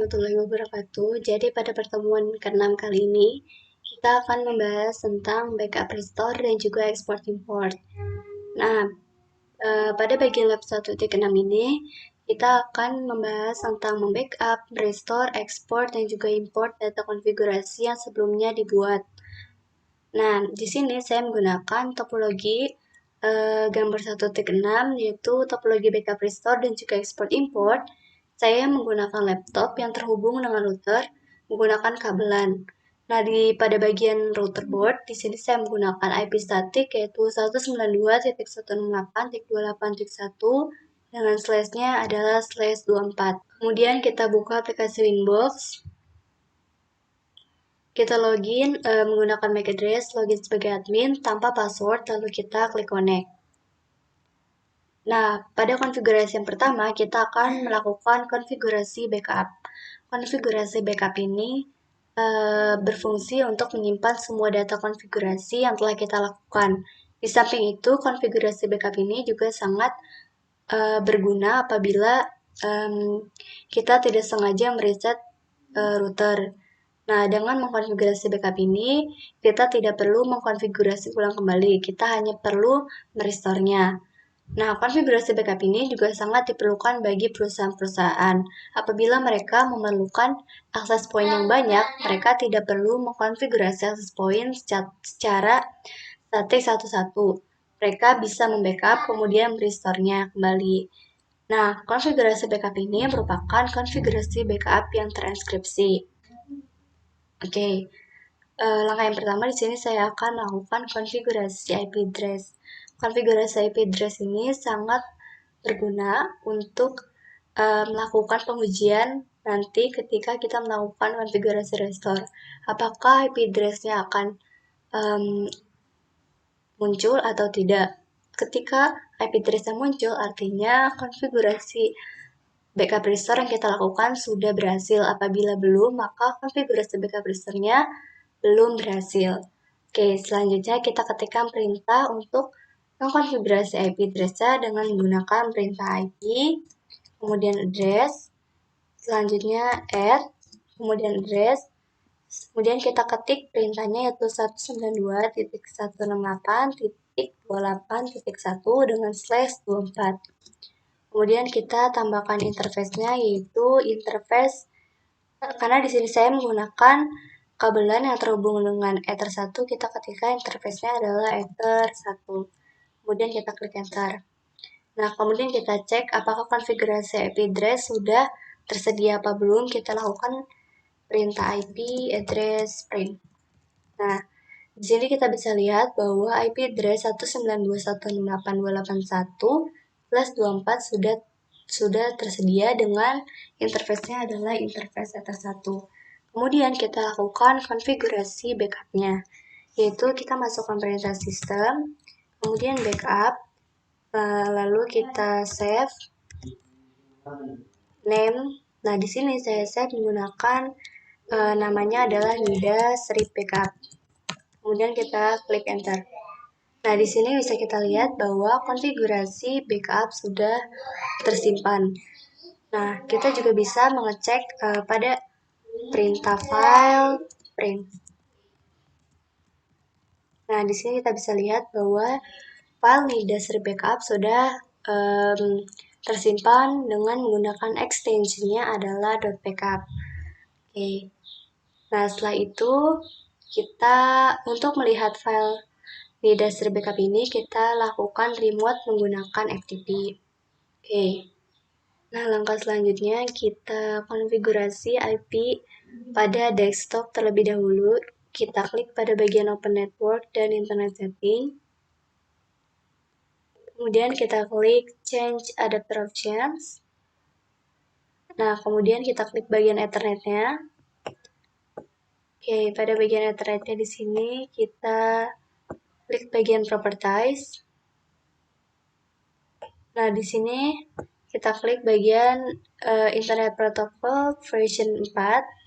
warahmatullahi wabarakatuh. Jadi pada pertemuan ke-6 kali ini, kita akan membahas tentang backup restore dan juga export import. Nah, pada bagian lab 1.6 ini, kita akan membahas tentang membackup, restore, export, dan juga import data konfigurasi yang sebelumnya dibuat. Nah, di sini saya menggunakan topologi gambar 1.6, yaitu topologi backup restore dan juga export import. Saya menggunakan laptop yang terhubung dengan router menggunakan kabelan. Nah, pada bagian router board, di sini saya menggunakan IP static yaitu 192.168.28.1 dengan slashnya adalah /24. Kemudian kita buka aplikasi Winbox. Kita login menggunakan MAC address, login sebagai admin tanpa password, lalu kita klik connect. Nah, pada konfigurasi yang pertama, kita akan melakukan konfigurasi backup. Konfigurasi backup ini berfungsi untuk menyimpan semua data konfigurasi yang telah kita lakukan. Di samping itu, konfigurasi backup ini juga sangat berguna apabila kita tidak sengaja mereset router. Nah, dengan mengkonfigurasi backup ini, kita tidak perlu mengkonfigurasi ulang kembali. Kita hanya perlu merestore-nya. Nah, konfigurasi backup ini juga sangat diperlukan bagi perusahaan-perusahaan. Apabila mereka memerlukan akses point yang banyak, mereka tidak perlu mengkonfigurasi akses point secara statik satu-satu. Mereka bisa membackup kemudian merestore-nya kembali. Nah, konfigurasi backup ini merupakan konfigurasi backup yang terenkripsi. Oke. Langkah yang pertama di sini saya akan melakukan konfigurasi IP address. Konfigurasi IP address ini sangat berguna untuk melakukan pengujian nanti ketika kita melakukan konfigurasi restore. Apakah IP address-nya akan muncul atau tidak? Ketika IP address-nya muncul, artinya konfigurasi backup restore yang kita lakukan sudah berhasil. Apabila belum, maka konfigurasi backup restore-nya belum berhasil. Oke, selanjutnya kita ketikkan perintah untuk mengkonfigurasi IP address-nya dengan menggunakan perintah IP, kemudian address, selanjutnya add, kemudian address, kemudian kita ketik perintahnya yaitu 192.168.28.1 dengan /24. Kemudian kita tambahkan interface-nya yaitu interface, karena di sini saya menggunakan kabelan yang terhubung dengan Ether 1, kita ketikkan interface-nya adalah Ether 1. Kemudian kita klik enter. Nah, kemudian kita cek apakah konfigurasi IP address sudah tersedia apa belum. Kita lakukan perintah IP address print. Nah, di sini kita bisa lihat bahwa IP address 192.168.281/24 sudah tersedia dengan interface-nya adalah interface Ether 1. Kemudian kita lakukan konfigurasi backup-nya, yaitu kita masukkan perintah sistem, kemudian backup, lalu kita save name. Nah, di sini saya save menggunakan namanya adalah Nida Strip Backup. Kemudian kita klik enter. Nah, di sini bisa kita lihat bahwa konfigurasi backup sudah tersimpan. Nah, kita juga bisa mengecek pada perintah file print. Nah, di sini kita bisa lihat bahwa file Nida Strip Backup sudah tersimpan dengan menggunakan extension-nya adalah .backup. Oke. Nah, setelah itu kita untuk melihat file Nida Strip Backup ini kita lakukan remote menggunakan FTP. Oke. Nah, langkah selanjutnya kita konfigurasi IP pada desktop terlebih dahulu. Kita klik pada bagian Open Network dan Internet Setting. Kemudian kita klik Change Adapter Options. Nah, kemudian kita klik bagian Ethernet-nya. Oke, pada bagian Ethernet-nya di sini kita klik bagian Properties. Nah, di sini kita klik bagian Internet Protocol version 4.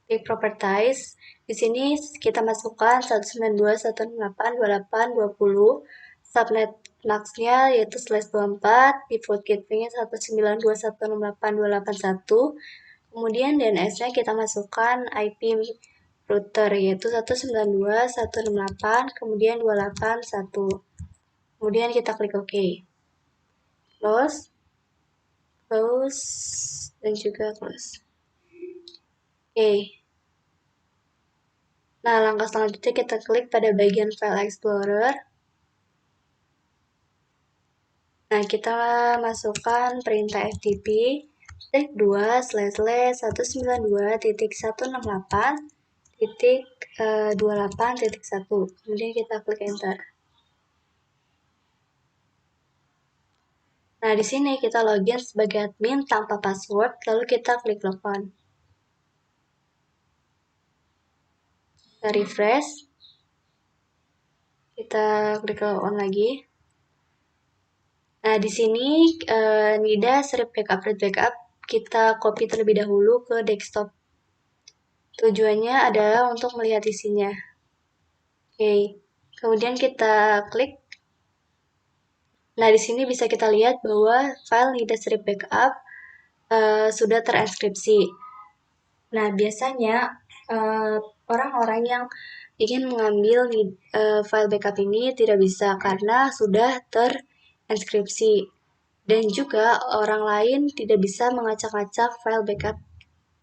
Klik Properties. Di sini kita masukkan 192.168.28.20. Subnet max-nya yaitu /24, default gateway-nya 192.168.281, Kemudian DNS-nya kita masukkan IP router yaitu 192.168, kemudian 281. Kemudian kita klik OK. Close, dan juga close. Oke. Nah, langkah selanjutnya kita klik pada bagian File Explorer. Nah, kita masukkan perintah FTP /2/192.168.28.1. Kemudian kita klik Enter. Nah, di sini kita login sebagai admin tanpa password, lalu kita klik login. Kita refresh. Kita klik login lagi. Nah, di sini NIDA strip backup kita copy terlebih dahulu ke desktop. Tujuannya adalah untuk melihat isinya. Oke, kemudian kita klik. Nah, di sini bisa kita lihat bahwa file NIDA strip backup sudah terenkripsi. Nah, biasanya orang-orang yang ingin mengambil file backup ini tidak bisa karena sudah terenkripsi. Dan juga orang lain tidak bisa mengacak-acak file backup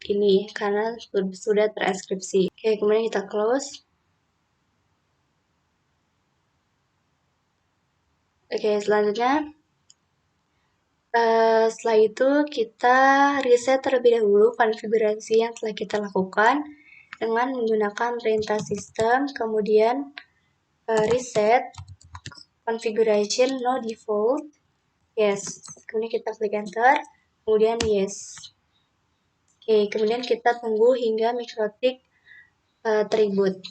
ini karena sudah terenkripsi. Oke, kemudian kita close. Oke, selanjutnya setelah itu kita reset terlebih dahulu konfigurasi yang telah kita lakukan dengan menggunakan perintah sistem, kemudian reset configuration no default, yes. Kemudian kita klik enter, kemudian yes. Oke, kemudian kita tunggu hingga MikroTik terreboot.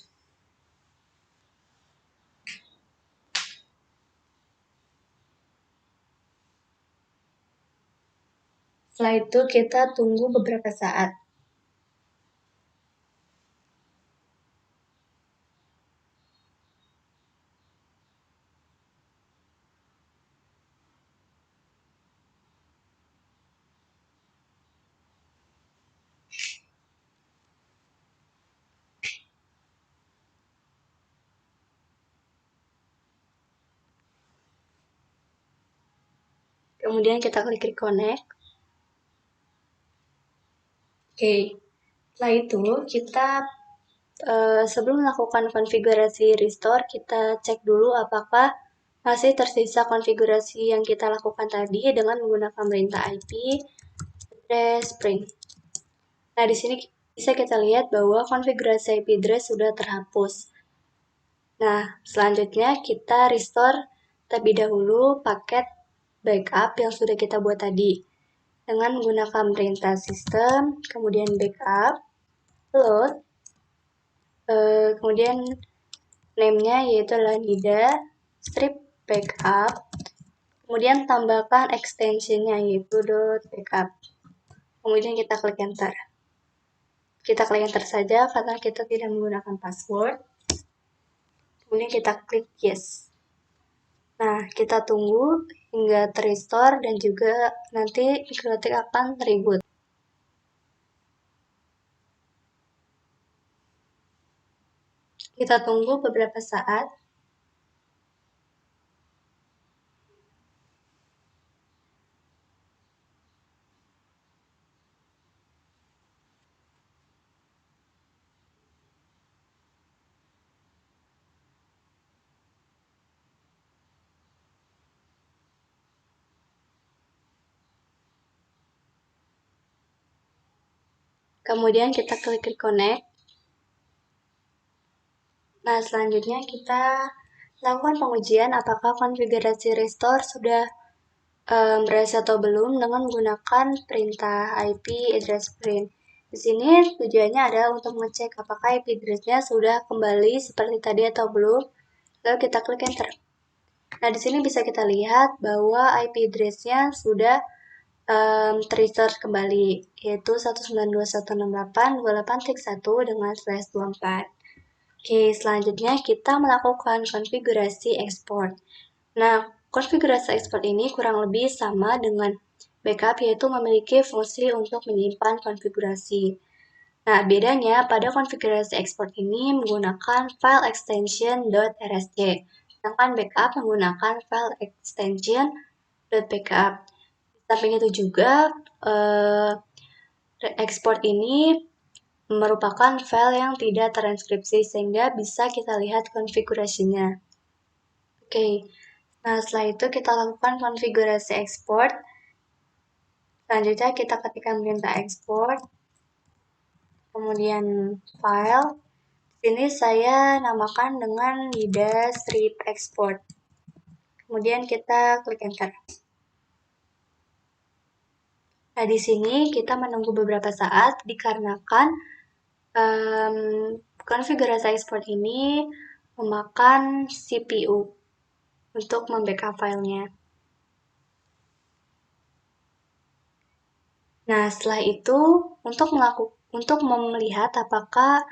Setelah itu kita tunggu beberapa saat. Kemudian kita klik reconnect. Oke, setelah itu kita sebelum melakukan konfigurasi restore, kita cek dulu apakah masih tersisa konfigurasi yang kita lakukan tadi dengan menggunakan perintah IP address spring. Nah, di sini bisa kita lihat bahwa konfigurasi IP address sudah terhapus. Nah, selanjutnya kita restore terlebih dahulu paket backup yang sudah kita buat tadi dengan menggunakan perintah sistem, kemudian backup, load, kemudian name-nya yaitu adalah NIDA strip backup, kemudian tambahkan extension-nya yaitu .backup. Kemudian kita klik enter. Kita klik enter saja karena kita tidak menggunakan password. Kemudian kita klik yes. Nah, kita tunggu hingga terrestore dan juga nanti MikroTik akan reboot. Kita tunggu beberapa saat. Kemudian kita klik reconnect. Nah, selanjutnya kita lakukan pengujian apakah konfigurasi restore sudah berhasil atau belum dengan menggunakan perintah IP address print. Di sini tujuannya adalah untuk mengecek apakah IP address-nya sudah kembali seperti tadi atau belum. Lalu kita klik enter. Nah, di sini bisa kita lihat bahwa IP address-nya sudah terrestore kembali, yaitu 192.168.28.1 dengan /24. Oke, selanjutnya kita melakukan konfigurasi export. Nah, konfigurasi export ini kurang lebih sama dengan backup yaitu memiliki fungsi untuk menyimpan konfigurasi. Nah, bedanya pada konfigurasi ekspor ini menggunakan file extension .rsc, sedangkan backup menggunakan file extension .backup. Samping itu juga, ekspor ini merupakan file yang tidak transkripsi sehingga bisa kita lihat konfigurasinya. Oke, nah setelah itu kita lakukan konfigurasi ekspor. Selanjutnya kita ketikkan perintah ekspor, kemudian file. Di sini saya namakan dengan nida strip export. Kemudian kita klik enter. Nah, di sini kita menunggu beberapa saat dikarenakan konfigurasi ekspor ini memakan CPU untuk membackup filenya. Nah, setelah itu untuk melihat apakah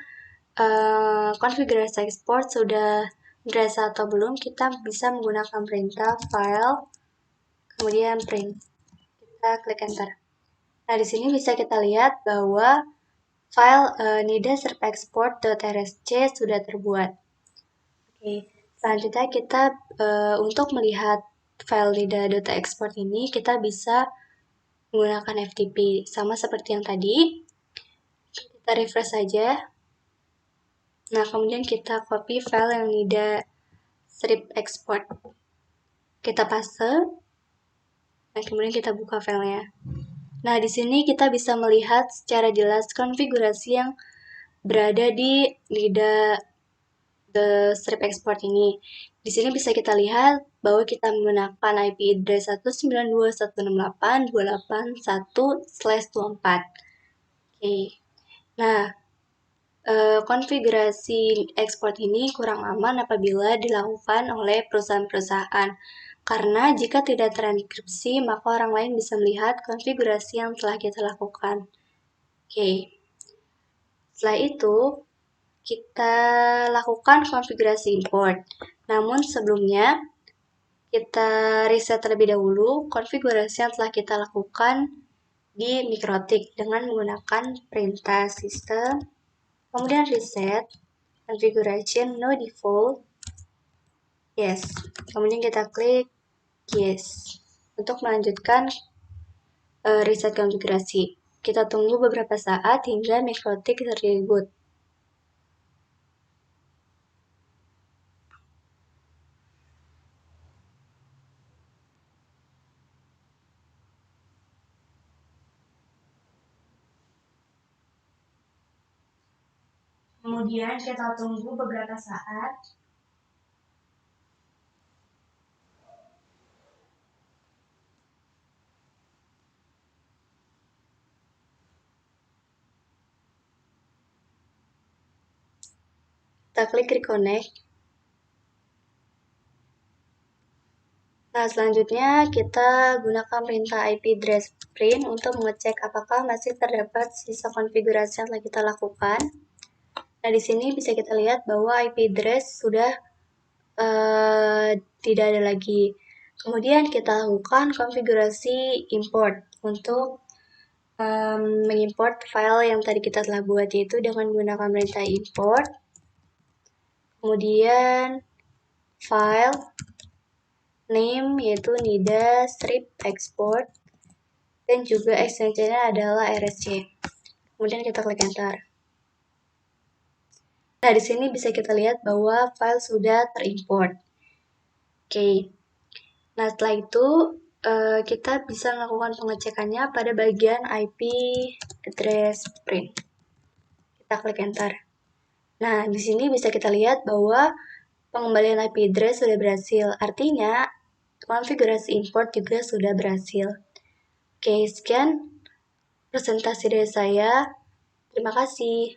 konfigurasi ekspor sudah berhasil atau belum, kita bisa menggunakan perintah file, kemudian print. Kita klik enter. Nah, di sini bisa kita lihat bahwa file nida-export.rsc sudah terbuat. Oke, selanjutnya kita untuk melihat file nida.export ini kita bisa menggunakan FTP sama seperti yang tadi. Kita refresh saja. Nah, kemudian kita copy file yang nida strip export. Kita paste. Nah, kemudian kita buka filenya. Nah, di sini kita bisa melihat secara jelas konfigurasi yang berada di nida strip export ini. Di sini bisa kita lihat bahwa kita menggunakan IP address 192.168.281/24. Oke. Nah, konfigurasi ekspor ini kurang aman apabila dilakukan oleh perusahaan-perusahaan. Karena jika tidak terenkripsi, maka orang lain bisa melihat konfigurasi yang telah kita lakukan. Oke. Setelah itu, kita lakukan konfigurasi import. Namun sebelumnya, kita reset terlebih dahulu konfigurasi yang telah kita lakukan di Mikrotik dengan menggunakan perintah system, kemudian reset, configuration no default, yes. Kemudian kita klik yes untuk melanjutkan reset konfigurasi. Kita tunggu beberapa saat hingga Mikrotik terreboot. Kemudian kita tunggu beberapa saat. Kita klik reconnect. Nah, selanjutnya kita gunakan perintah IP address print untuk mengecek apakah masih terdapat sisa konfigurasi yang telah kita lakukan. Nah, di sini bisa kita lihat bahwa IP address sudah tidak ada lagi. Kemudian kita lakukan konfigurasi import untuk mengimport file yang tadi kita telah buat, yaitu dengan menggunakan perintah import, kemudian file, name yaitu nida strip export, dan juga extensionnya adalah rsc. Kemudian kita klik enter. Nah, di sini bisa kita lihat bahwa file sudah terimport. Oke. Nah, setelah itu kita bisa melakukan pengecekannya pada bagian IP address print. Kita klik enter. Nah, di sini bisa kita lihat bahwa pengembalian IP address sudah berhasil. Artinya, konfigurasi import juga sudah berhasil. Oke, sekian presentasi dari saya. Terima kasih.